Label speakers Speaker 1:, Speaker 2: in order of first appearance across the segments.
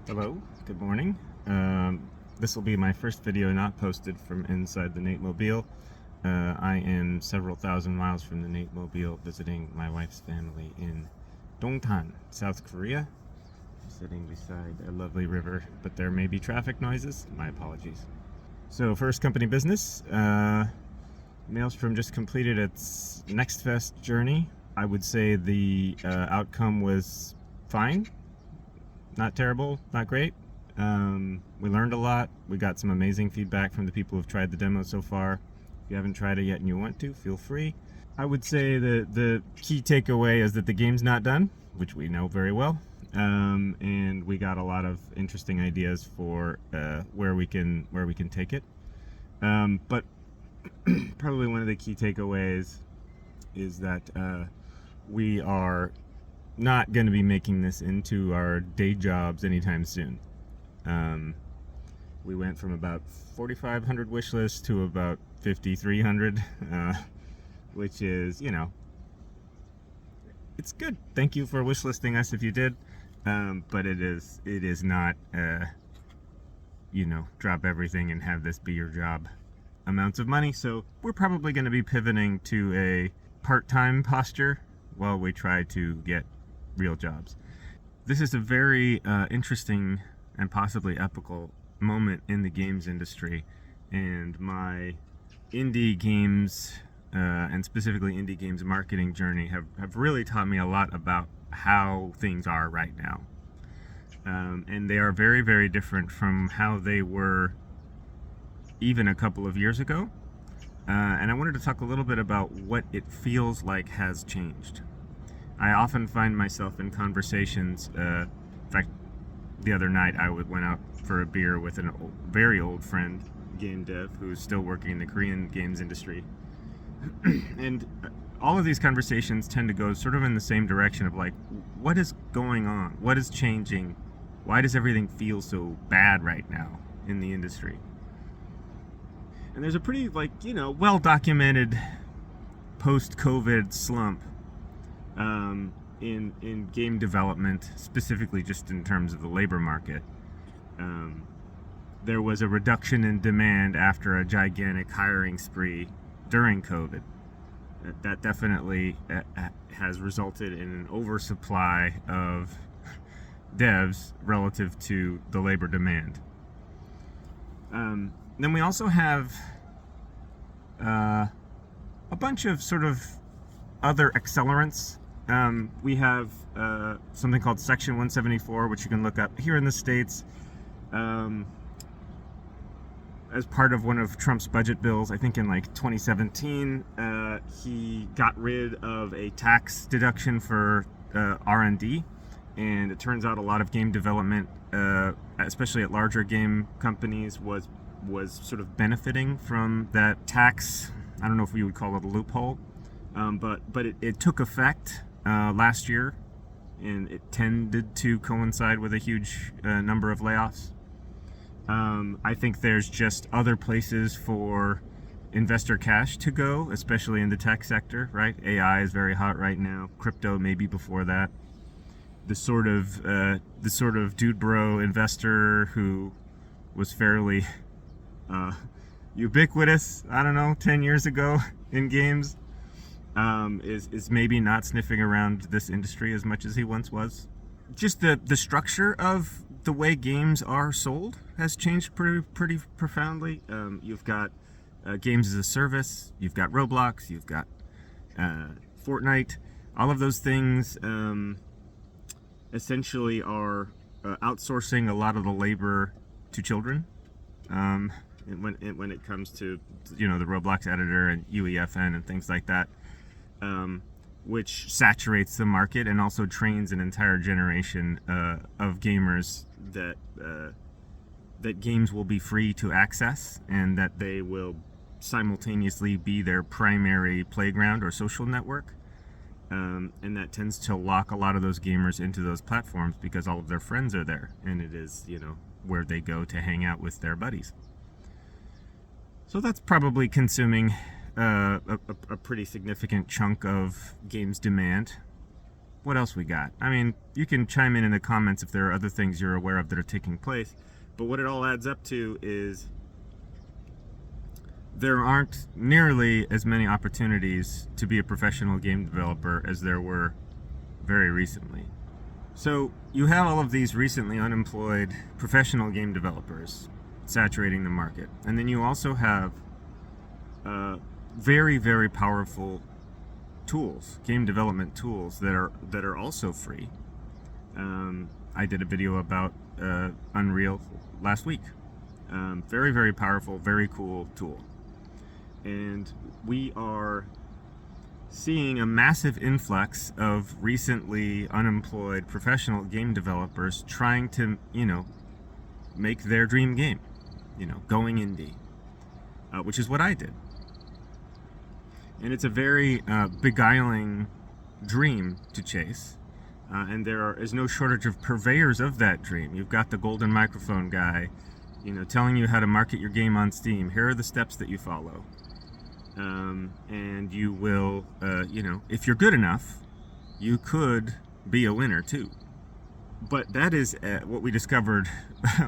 Speaker 1: Hello, good morning. This will be my first video not posted from inside the Nate-mobile. I am several thousand miles from the Nate-mobile visiting my wife's family in Dongtan, South Korea. I'm sitting beside a lovely river, but there may be traffic noises. My apologies. So first company business. Maelstrom just completed its Next Fest journey. I would say the outcome was fine. Not terrible, not great. We learned a lot. We got some amazing feedback from the people who've tried the demo so far. If you haven't tried it yet and you want to, feel free. I would say that the key takeaway is that the game's not done, which we know very well. And we got a lot of interesting ideas for where we can take it. But probably one of the key takeaways is that we are not going to be making this into our day jobs anytime soon. We went from about 4,500 wish lists to about 5,300, which is, it's good. Thank you for wish listing us if you did, but it is not, drop everything and have this be your job amounts of money. So we're probably going to be pivoting to a part-time posture while we try to get real jobs. This is a very interesting and possibly epical moment in the games industry, and my indie games and specifically indie games marketing journey have really taught me a lot about how things are right now. And they are very, very different from how they were even a couple of years ago. And I wanted to talk a little bit about what it feels like has changed. I often find myself in conversations, in fact, the other night I went out for a beer with a very old friend, game dev, who's still working in the Korean games industry. And all of these conversations tend to go sort of in the same direction of like, what is going on? What is changing? Why does everything feel so bad right now in the industry? And there's a pretty, well-documented post-COVID slump in game development, specifically just in terms of the labor market. There was a reduction in demand after a gigantic hiring spree during COVID. That definitely has resulted in an oversupply of devs relative to the labor demand. Then we also have a bunch of sort of other accelerants. We have something called Section 174, which you can look up here in the States. As part of one of Trump's budget bills, I think in 2017, he got rid of a tax deduction for R&D, and it turns out a lot of game development, especially at larger game companies, was sort of benefiting from that tax. I don't know if we would call it a loophole, but it took effect last year, and it tended to coincide with a huge number of layoffs. I think there's just other places for investor cash to go, especially in the tech sector, right? AI is very hot right now. Crypto maybe before that. The sort of dude bro investor who was fairly ubiquitous, 10 years ago in games, is maybe not sniffing around this industry as much as he once was. Just the structure of the way games are sold has changed pretty profoundly. You've got games as a service, you've got Roblox, you've got Fortnite. All of those things essentially are outsourcing a lot of the labor to children. When it comes to the Roblox editor and UEFN and things like that, which saturates the market and also trains an entire generation of gamers that games will be free to access, and that they will simultaneously be their primary playground or social network. And that tends to lock a lot of those gamers into those platforms because all of their friends are there, and it is, where they go to hang out with their buddies. So that's probably consuming a pretty significant chunk of games demand. What else we got? I mean, you can chime in the comments if there are other things you're aware of that are taking place. But what it all adds up to is there aren't nearly as many opportunities to be a professional game developer as there were very recently. So you have all of these recently unemployed professional game developers saturating the market. And then you also have very, very powerful tools, game development tools that are also free. I did a video about Unreal last week. Very, very powerful, very cool tool. And we are seeing a massive influx of recently unemployed professional game developers trying to, make their dream game, going indie, which is what I did. And it's a very beguiling dream to chase. And there is no shortage of purveyors of that dream. You've got the golden microphone guy, telling you how to market your game on Steam. Here are the steps that you follow. And you will, if you're good enough, you could be a winner too. But that is what we discovered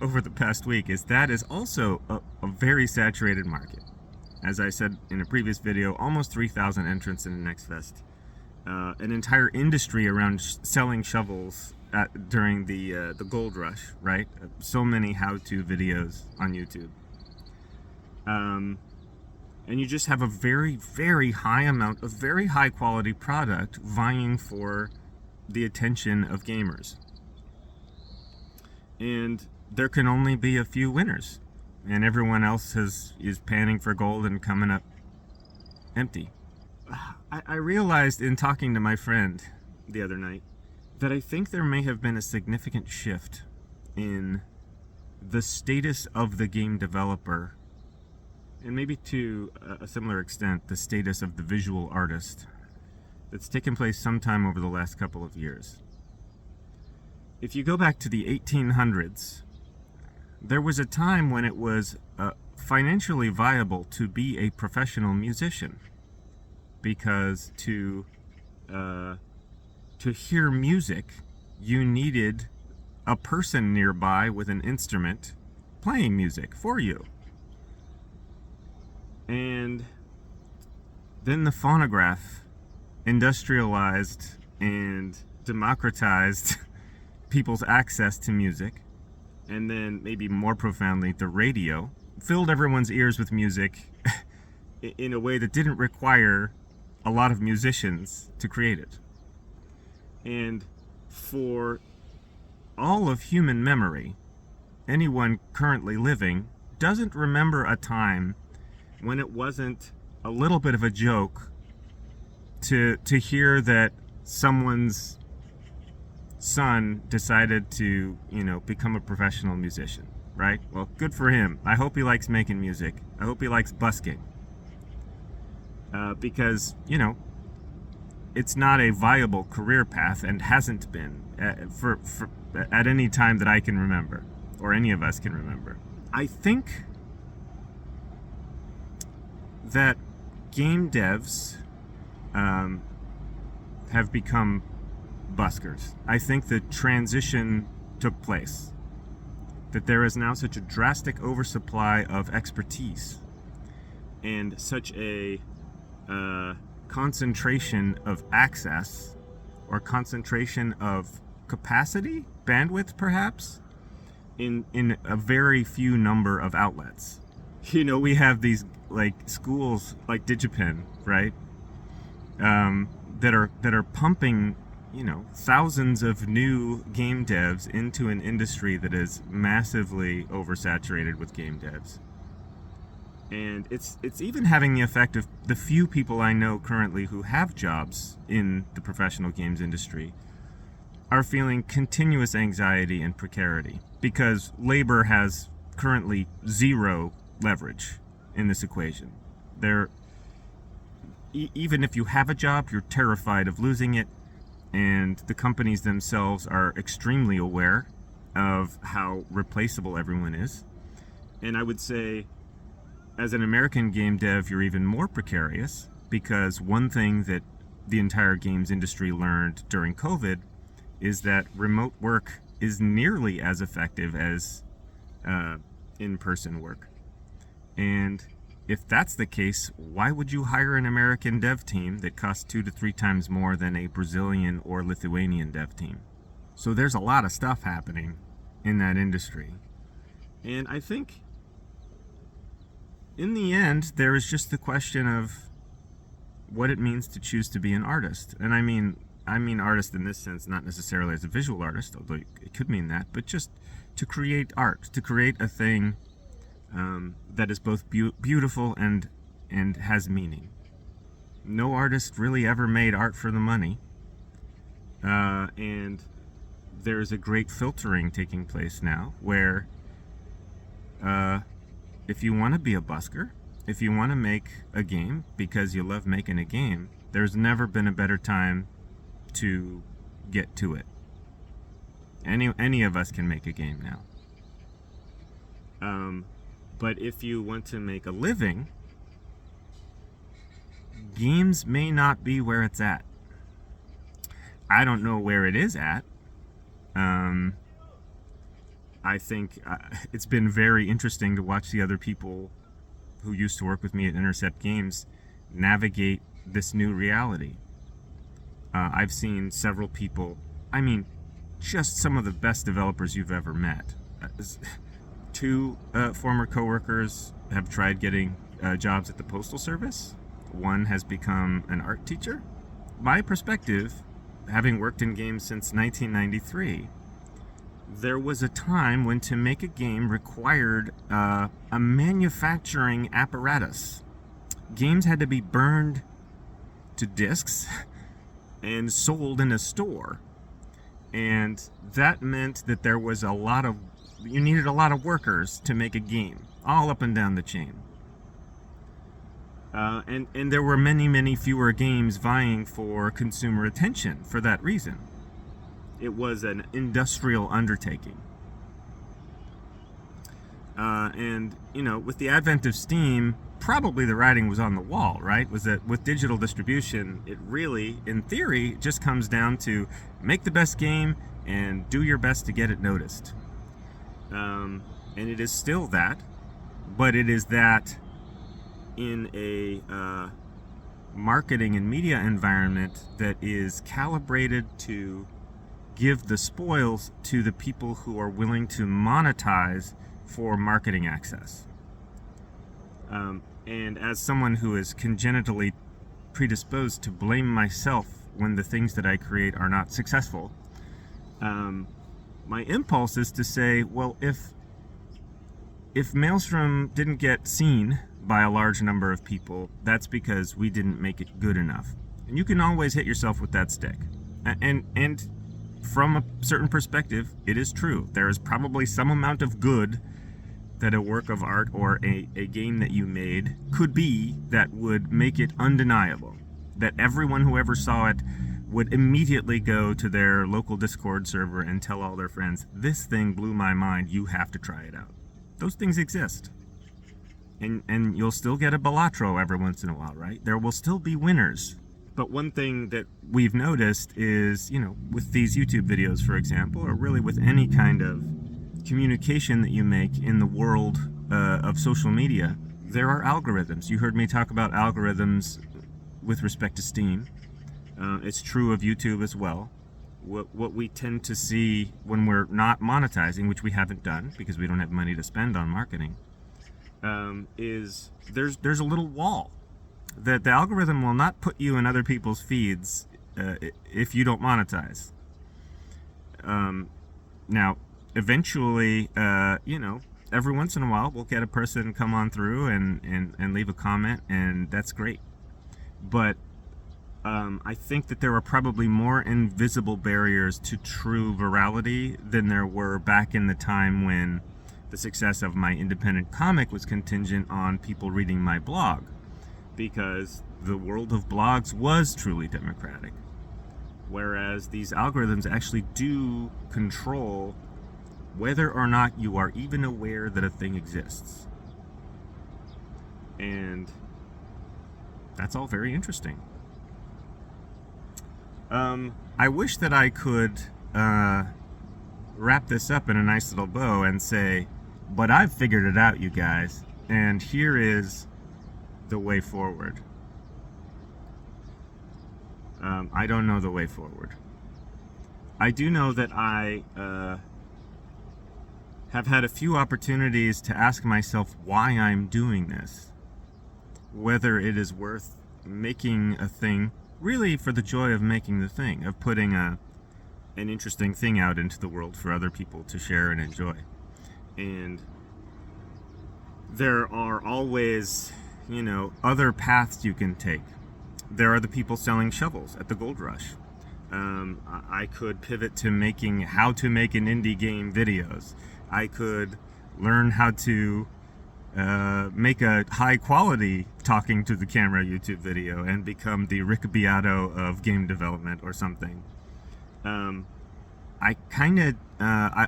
Speaker 1: over the past week, is that is also a very saturated market. As I said in a previous video, almost 3,000 entrants in the Next Fest. An entire industry around selling shovels during the gold rush, right? So many how-to videos on YouTube. And you just have a very, very high amount of very high-quality product vying for the attention of gamers. And there can only be a few winners. And everyone else is panning for gold and coming up empty. I realized in talking to my friend the other night that I think there may have been a significant shift in the status of the game developer, and maybe to a similar extent, the status of the visual artist, that's taken place sometime over the last couple of years. If you go back to the 1800s, there was a time when it was financially viable to be a professional musician, because to hear music, you needed a person nearby with an instrument playing music for you. And then the phonograph industrialized and democratized people's access to music. And then, maybe more profoundly, the radio filled everyone's ears with music in a way that didn't require a lot of musicians to create it. And for all of human memory, anyone currently living doesn't remember a time when it wasn't a little bit of a joke to hear that someone's son decided to, become a professional musician, right? Well, good for him. I hope he likes making music. I hope he likes busking. Because, it's not a viable career path and hasn't been for at any time that I can remember, or any of us can remember. I think that game devs have become buskers. I think the transition took place, that there is now such a drastic oversupply of expertise and such a concentration of access, or concentration of capacity, bandwidth perhaps, in a very few number of outlets. We have these schools like DigiPen, right? That are pumping thousands of new game devs into an industry that is massively oversaturated with game devs. And it's even having the effect of the few people I know currently who have jobs in the professional games industry are feeling continuous anxiety and precarity, because labor has currently zero leverage in this equation. Even if you have a job, you're terrified of losing it, and the companies themselves are extremely aware of how replaceable everyone is. And I would say, as an American game dev, you're even more precarious, because one thing that the entire games industry learned during COVID is that remote work is nearly as effective as in-person work. And if that's the case, why would you hire an American dev team that costs 2 to 3 times more than a Brazilian or Lithuanian dev team? So there's a lot of stuff happening in that industry. And I think in the end, there is just the question of what it means to choose to be an artist. And I mean artist in this sense, not necessarily as a visual artist, although it could mean that, but just to create art, to create a thing that is both beautiful and has meaning. No artist really ever made art for the money, and there's a great filtering taking place now where if you want to be a busker, if you want to make a game because you love making a game, there's never been a better time to get to it. Any of us can make a game now. But if you want to make a living, games may not be where it's at. I don't know where it is at. I think it's been very interesting to watch the other people who used to work with me at Intercept Games navigate this new reality. I've seen several people, just some of the best developers you've ever met. 2 former coworkers have tried getting jobs at the Postal Service. One has become an art teacher. My perspective, having worked in games since 1993, there was a time when to make a game required a manufacturing apparatus. Games had to be burned to discs and sold in a store. And that meant that there was you needed a lot of workers to make a game, all up and down the chain. And there were many, many fewer games vying for consumer attention for that reason. It was an industrial undertaking. And, with the advent of Steam, probably the writing was on the wall, right? Was that with digital distribution, it really, in theory, just comes down to make the best game and do your best to get it noticed. And it is still that, but it is that in a marketing and media environment that is calibrated to give the spoils to the people who are willing to monetize for marketing access. And as someone who is congenitally predisposed to blame myself when the things that I create are not successful, my impulse is to say, well, if Maelstrom didn't get seen by a large number of people, that's because we didn't make it good enough. And you can always hit yourself with that stick. And from a certain perspective, it is true. There is probably some amount of good that a work of art or a game that you made could be that would make it undeniable. That everyone who ever saw it would immediately go to their local Discord server and tell all their friends, this thing blew my mind, you have to try it out. Those things exist. And you'll still get a Balatro every once in a while, right? There will still be winners. But one thing that we've noticed is, with these YouTube videos, for example, or really with any kind of communication that you make in the world of social media, there are algorithms. You heard me talk about algorithms with respect to Steam. It's true of YouTube as well. What we tend to see when we're not monetizing, which we haven't done because we don't have money to spend on marketing, is there's a little wall that the algorithm will not put you in other people's feeds if you don't monetize. Now, eventually, every once in a while, we'll get a person come on through and leave a comment, and that's great. But I think that there are probably more invisible barriers to true virality than there were back in the time when the success of my independent comic was contingent on people reading my blog, because the world of blogs was truly democratic, whereas these algorithms actually do control whether or not you are even aware that a thing exists. And that's all very interesting. I wish that I could wrap this up in a nice little bow and say, but I've figured it out, you guys, and here is the way forward. I don't know the way forward. I do know that I have had a few opportunities to ask myself why I'm doing this. Whether it is worth making a thing, really for the joy of making the thing, of putting an interesting thing out into the world for other people to share and enjoy. And there are always, other paths you can take. There are the people selling shovels at the gold rush. I could pivot to how to make an indie game videos. I could learn how to make a high quality talking to the camera YouTube video and become the Rick Beato of game development or something. I kind of,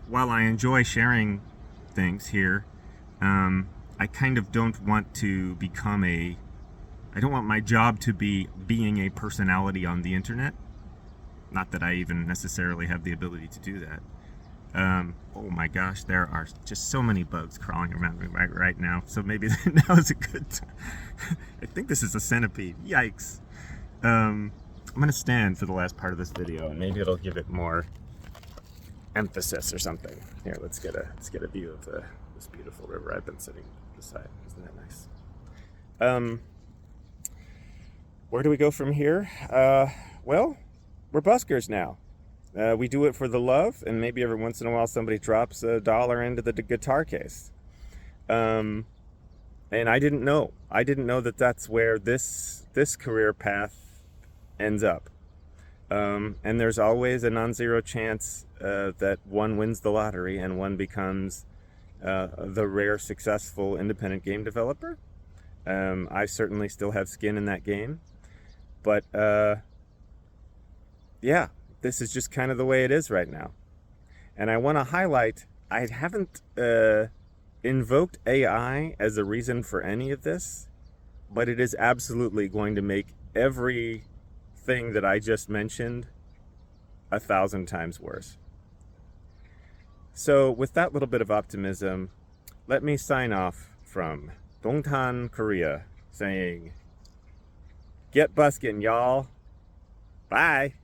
Speaker 1: while I enjoy sharing things here, I kind of don't want to I don't want my job to be being a personality on the internet. Not that I even necessarily have the ability to do that. Oh my gosh, there are just so many bugs crawling around me right now. So maybe now is a good time. I think this is a centipede. Yikes. I'm going to stand for the last part of this video, and maybe it'll give it more emphasis or something. Here, let's get a view of this beautiful river I've been sitting beside. Isn't that nice? Where do we go from here? Well, we're buskers now. We do it for the love, and maybe every once in a while somebody drops $1 into the guitar case. And I didn't know. I didn't know that that's where this career path ends up. And there's always a non-zero chance that one wins the lottery and one becomes the rare successful independent game developer. I certainly still have skin in that game. But yeah, this is just kind of the way it is right now. And I want to highlight, I haven't invoked AI as a reason for any of this, but it is absolutely going to make everything that I just mentioned 1,000 times worse. So with that little bit of optimism, let me sign off from Dongtan, Korea, saying, get buskin', y'all. Bye.